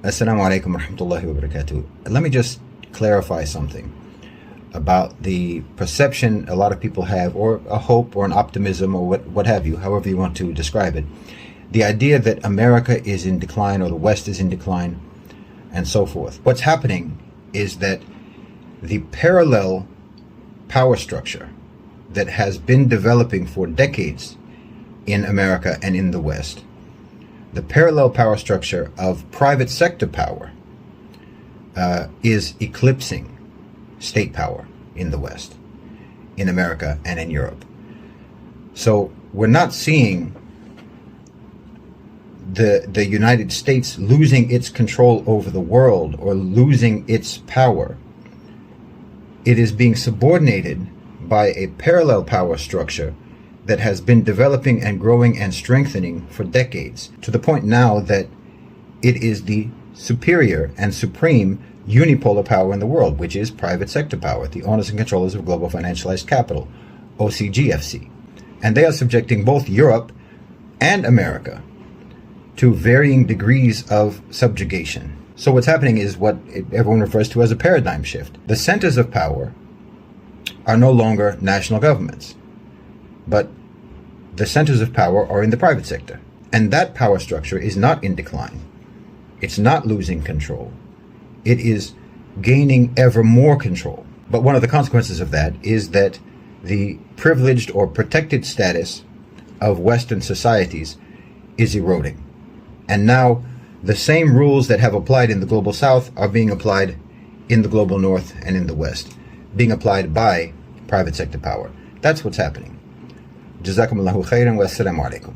Assalamu alaikum wa rahmatullahi wa barakatuh. Let me just clarify something about the perception a lot of people have, or a hope or an optimism or what have you, however you want to describe it. The idea that America is in decline or the West is in decline and so forth. What's happening is that the parallel power structure that has been developing for decades in America and in the West, the parallel power structure of private sector power is eclipsing state power in the West, in America and in Europe. So we're not seeing the United States losing its control over the world or losing its power. It is being subordinated by a parallel power structure that has been developing and growing and strengthening for decades, to the point now that it is the superior and supreme unipolar power in the world, which is private sector power, the owners and controllers of global financialized capital, OCGFC. And they are subjecting both Europe and America to varying degrees of subjugation. So what's happening is what everyone refers to as a paradigm shift. The centers of power are no longer national governments, but the centers of power are in the private sector. And that power structure is not in decline. It's not losing control. It is gaining ever more control. But one of the consequences of that is that the privileged or protected status of Western societies is eroding. And now the same rules that have applied in the global South are being applied in the global North and in the West, being applied by private sector power. That's what's happening. Jazakumullahu khairan wa assalamu alaikum.